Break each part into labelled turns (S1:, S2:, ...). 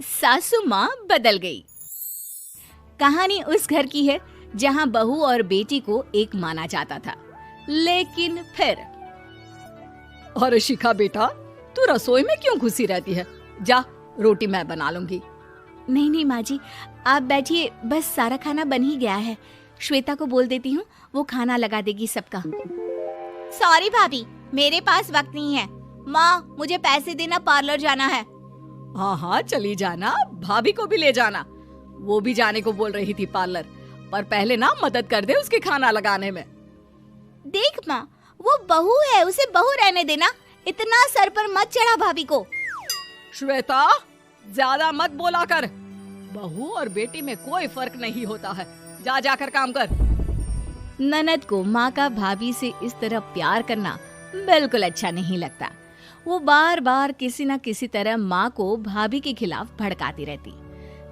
S1: सासू माँ बदल गई। कहानी उस घर की है जहाँ बहू और बेटी को एक माना जाता था, लेकिन फिर
S2: अरे शिखा बेटा, तू रसोई में क्यों घुसी रहती है? जा, रोटी मैं बना लूंगी।
S1: नहीं नहीं माँ जी, आप बैठिए, बस सारा खाना बन ही गया है। श्वेता को बोल देती हूँ, वो खाना लगा देगी सबका। सॉरी भाभी, मेरे पास वक्त नहीं है। माँ, मुझे पैसे देना, पार्लर जाना है।
S2: हाँ हाँ चली जाना, भाभी को भी ले जाना। वो भी जाने को बोल रही थी पार्लर, पर पहले ना मदद कर दे उसके खाना लगाने में।
S1: देख माँ, वो बहू है, उसे बहू रहने देना, इतना सर पर मत चढ़ा भाभी को।
S2: श्वेता, ज्यादा मत बोला कर। बहू और बेटी में कोई फर्क नहीं होता है। जा जाकर काम कर।
S1: ननद को माँ का भाभी से इस तरह प्यार करना बिल्कुल अच्छा नहीं लगता। वो बार बार किसी न किसी तरह माँ को भाभी के खिलाफ भड़काती रहती,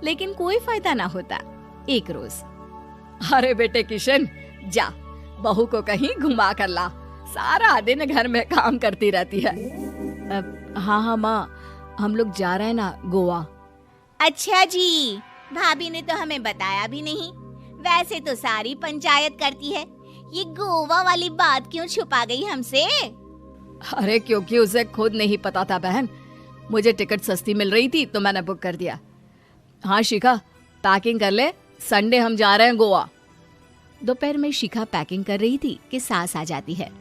S1: लेकिन कोई फायदा ना होता। एक रोज,
S2: अरे बेटे किशन, जा बहू को कहीं घुमा कर ला, सारा दिन घर में काम करती रहती है।
S1: हाँ हाँ माँ, हम लोग जा रहे हैं ना गोवा। अच्छा जी, भाभी ने तो हमें बताया भी नहीं। वैसे तो सारी पंचायत करती है, ये गोवा वाली बात क्यों छुपा गई हमसे?
S2: अरे क्योंकि उसे खुद नहीं पता था बहन। मुझे टिकट सस्ती मिल रही थी तो मैंने बुक कर दिया। हाँ शिखा, पैकिंग कर ले, संडे हम जा रहे हैं गोवा।
S1: दोपहर में शिखा पैकिंग कर रही थी कि सास आ जाती है।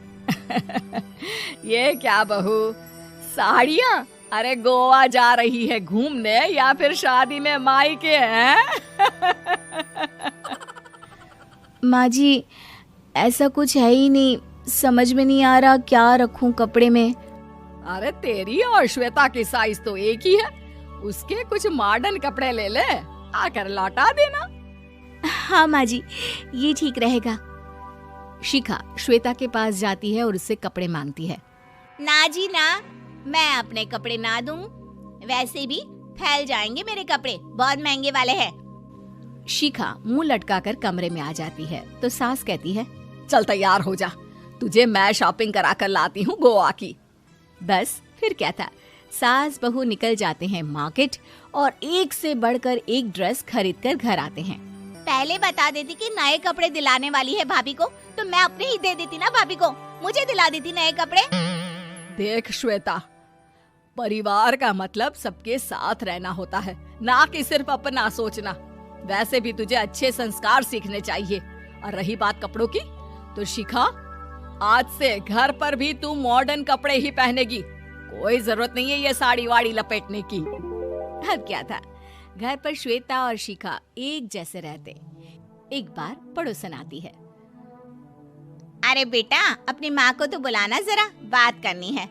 S2: ये क्या बहू, साड़ियाँ? अरे गोवा जा रही है घूमने या फिर शादी में मायके हैं?
S1: माँ जी, ऐसा कुछ है ही नहीं, समझ में नहीं आ रहा क्या रखूं कपड़े में।
S2: अरे तेरी और श्वेता की साइज तो एक ही है, उसके कुछ मॉडर्न कपड़े ले ले, आकर लौटा देना।
S1: हाँ माँ जी, ये ठीक रहेगा। शिखा श्वेता के पास जाती है और उससे कपड़े मांगती है। ना जी ना, मैं अपने कपड़े ना दूं, वैसे भी फैल जाएंगे मेरे कपड़े, बहुत महंगे वाले हैं। शिखा मुंह लटकाकर कमरे में आ जाती है तो सास कहती है,
S2: चल तैयार हो जा, तुझे मैं शॉपिंग करा कर लाती हूँ गोवा की।
S1: बस फिर क्या था, सास बहू निकल जाते हैं मार्केट और एक से बढ़कर एक ड्रेस खरीद कर घर आते हैं। पहले बता देती कि नए कपड़े दिलाने वाली है भाभी को, तो मैं अपने ही दे देती ना भाभी को, मुझे दिला देती नए कपड़े।
S2: देख श्वेता, परिवार का मतलब सबके साथ रहना होता है, ना कि सिर्फ अपना सोचना। वैसे भी तुझे अच्छे संस्कार सीखने चाहिए। और रही बात कपड़ों की, तो शिखा, आज से घर पर भी तू मॉडर्न कपड़े ही पहनेगी। कोई जरूरत नहीं है ये साड़ी वाड़ी लपेटने की।
S1: अब क्या था, घर पर श्वेता और शिखा एक जैसे रहते। एक बार पड़ोसन आती है। अरे बेटा, अपनी माँ को तो बुलाना, जरा बात करनी है।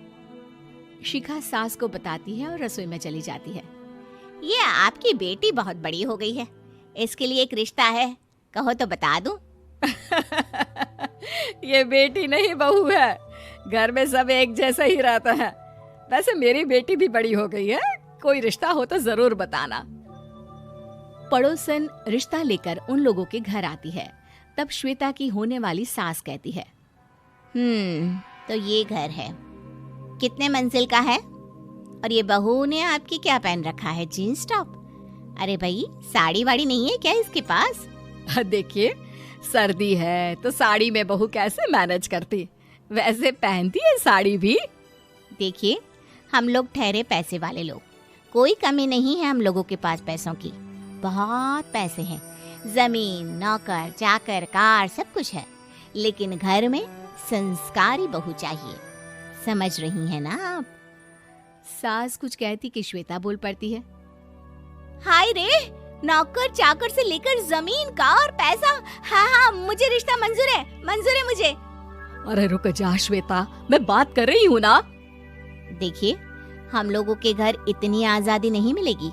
S1: शिखा सास को बताती है और रसोई में चली जाती है। ये आपकी बेटी बहुत बड़ी हो गई है, इसके लिए एक रिश्ता है, कहो तो बता दूं।
S2: ये बेटी नहीं बहू है, घर में सब एक जैसा ही रहता है। वैसे मेरी बेटी भी बड़ी हो गई है, कोई रिश्ता हो तो जरूर बताना।
S1: पड़ोसन रिश्ता लेकर उन लोगों के घर आती है। तब श्वेता की होने वाली सास कहती है, तो ये घर है, कितने मंजिल का है? और ये बहू ने आपकी क्या पहन रखा है, जीन्स टॉप? अरे भाई, साड़ी वाड़ी नहीं है क्या इसके पास?
S2: देखिए, सर्दी है तो साड़ी में बहू कैसे मैनेज करती, वैसे पहनती है साड़ी भी।
S1: देखिए, हम लोग ठहरे पैसे वाले लोग, कोई कमी नहीं है हम लोगों के पास पैसों की, बहुत पैसे हैं, जमीन, नौकर चाकर, कार, सब कुछ है, लेकिन घर में संस्कारी बहू चाहिए। समझ रही हैं ना आप? सास कुछ कहती कि श्वेता बोल पड़ती है, हाय रे, नौकर चाकर से लेकर जमीन, कार, पैसा, हाँ, मुझे रिश्ता मंजूर है मुझे।
S2: अरे रुक जा श्वेता, मैं बात कर रही हूँ ना।
S1: देखिए, हम लोगों के घर इतनी आजादी नहीं मिलेगी।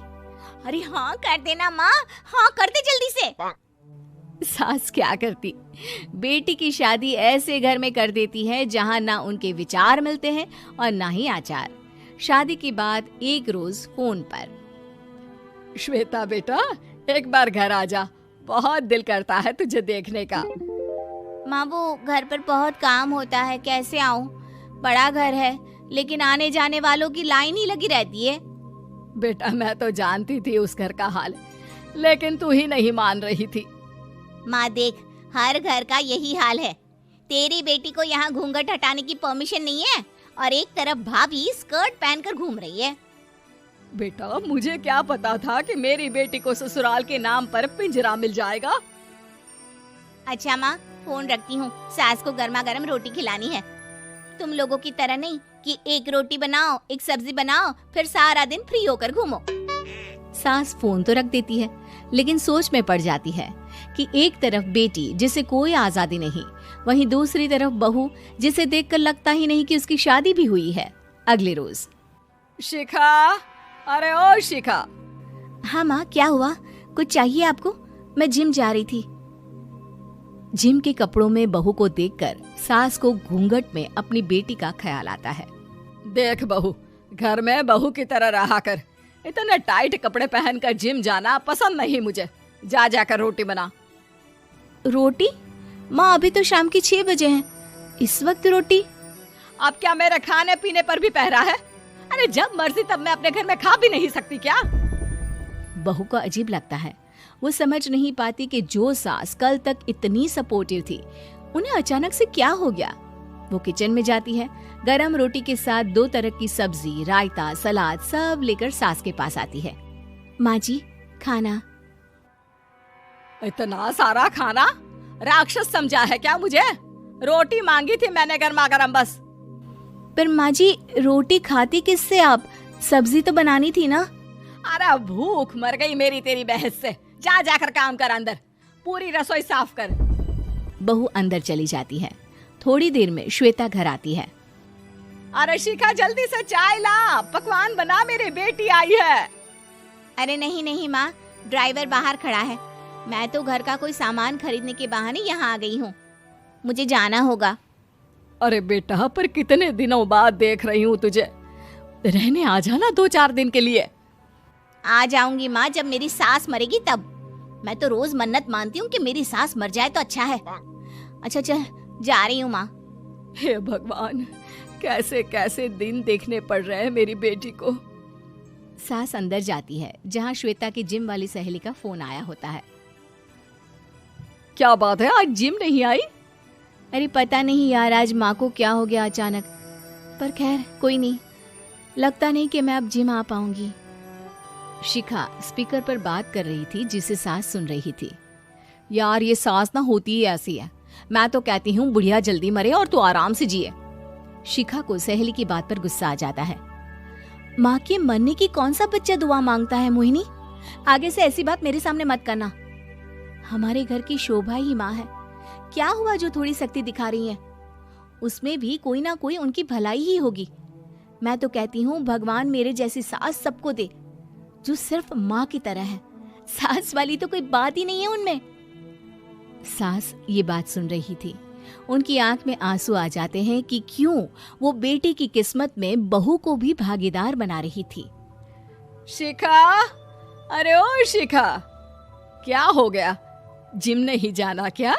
S1: अरे हाँ कर देना माँ, हाँ कर दे जल्दी से। सास क्या करती, बेटी की शादी ऐसे घर में कर देती है जहाँ ना उनके विचार मिलते हैं और ना ही आचार। शादी के बाद एक रोज फोन पर,
S2: श्वेता बेटा, एक बार घर आ जा, बहुत दिल करता है तुझे देखने का।
S1: माँ, वो घर पर बहुत काम होता है, कैसे आऊँ? बड़ा घर है, लेकिन आने जाने वालों की लाइन ही लगी रहती है।
S2: बेटा मैं तो जानती थी उस घर का हाल, लेकिन तू ही नहीं मान रही थी।
S1: माँ देख, हर घर का यही हाल है। तेरी बेटी को यहाँ घूंघट हटाने की परमिशन नहीं है और एक तरफ भाभी स्कर्ट पहनकर घूम रही है।
S2: बेटा मुझे क्या पता था कि मेरी बेटी को ससुराल के नाम पर पिंजरा मिल जाएगा।
S1: अच्छा माँ, फोन रखती हूँ, सास को गर्मा गर्म रोटी खिलानी है। तुम लोगों की तरह नहीं कि एक रोटी बनाओ, एक सब्जी बनाओ, फिर सारा दिन फ्री होकर घूमो। सास फोन तो रख देती है, लेकिन सोच में पड़ जाती है कि एक तरफ बेटी जिसे कोई आजादी नहीं, वहीं दूसरी तरफ बहू जिसे देखकर लगता ही नहीं कि उसकी शादी भी हुई है। अगले रोज।
S2: शिखा, अरे ओ शिखा।
S1: हाँ माँ, क्या हुआ? कुछ चाहिए आपको? मैं जिम जा रही थी। जिम के कपड़ों में बहू को देखकर सास को घूंघट में अपनी बेटी का ख्याल आता है।
S2: देख बहू, घर में बहू की तरह रहा कर। इतने टाइट कपड़े पहनकर जिम जाना पसंद नहीं मुझे। जा जाकर रोटी बना।
S1: रोटी? माँ अभी तो शाम की 6 बजे हैं, इस वक्त रोटी?
S2: अब क्या मेरे खाने पीने पर भी पहरा है? अरे जब मर्जी तब मैं अपने घर में खा भी नहीं सकती क्या?
S1: बहू को अजीब लगता है। वो समझ नहीं पाती कि जो सास कल तक इतनी सपोर्टिव थी, उन्हें अचानक से क्या हो गया। वो किचन में जाती है, गरम रोटी के साथ 2 तरह की सब्जी, रायता, सलाद सब लेकर सास के पास आती है। माँ जी, खाना।
S2: इतना सारा खाना? राक्षस समझा है क्या मुझे? रोटी मांगी थी मैंने गर्मा गर्म बस।
S1: पर माँ जी, रोटी खाती किससे आप? सब्जी तो बनानी थी ना।
S2: अरे भूख मर गई मेरी तेरी बहस से। जा जाकर काम कर, अंदर पूरी रसोई साफ कर।
S1: बहू अंदर चली जाती है। थोड़ी देर में श्वेता घर आती है।
S2: अरे शिखा, जल्दी से चाय ला, पकवान बना, मेरी बेटी आई है।
S1: अरे नहीं नहीं माँ, ड्राइवर बाहर खड़ा है। मैं तो घर का कोई सामान खरीदने के बहाने यहाँ आ गई हूँ, मुझे जाना होगा।
S2: अरे बेटा, पर कितने दिनों बाद देख रही हूँ तुझे, रहने आ जाना 2-4 दिन के लिए।
S1: आ जाऊंगी माँ, जब मेरी सास मरेगी तब। मैं तो रोज मन्नत मानती हूँ कि मेरी सास मर जाए तो अच्छा है। अच्छा चल, जा रही हूँ माँ।
S2: हे भगवान, कैसे कैसे दिन देखने पड़ रहे हैं मेरी बेटी को।
S1: सास अंदर जाती है, जहाँ श्वेता की जिम वाली सहेली का फोन आया होता है।
S2: क्या बात है, आज जिम नहीं आई?
S1: अरे पता नहीं यार, आज माँ को क्या हो गया अचानक। पर खैर कोई नहीं, लगता नहीं कि मैं अब जिम आ पाऊंगी। शिखा स्पीकर पर बात कर रही थी, जिसे सास सुन रही थी।
S2: यार ये सास ना होती ही ऐसी है। मैं तो कहती हूँ बुढ़िया जल्दी मरे और तू आराम से जिए।
S1: शिखा को सहेली की बात पर गुस्सा आ जाता है। माँ के मरने की कौन सा बच्चा दुआ मांगता है मोहिनी? आगे से ऐसी बात मेरे सामने मत करना। हमारे घर की शोभा ही माँ है। क्या हुआ जो थोड़ी सख्ती दिखा रही है? उसमें भी कोई ना कोई उनकी भलाई ही होगी। मैं तो कहती हूँ भगवान मेरे जैसी सास सबको दे, जो सिर्फ माँ की तरह है। सास वाली तो कोई बात ही नहीं है उनमें। सास ये बात सुन रही थी। उनकी आंख में आंसू आ जाते हैं कि क्यों वो बेटी की किस्मत में बहू को भी भागीदार बना रही थी।
S2: शिखा, अरे ओ शिखा, क्या हो गया? जिम नहीं जाना क्या?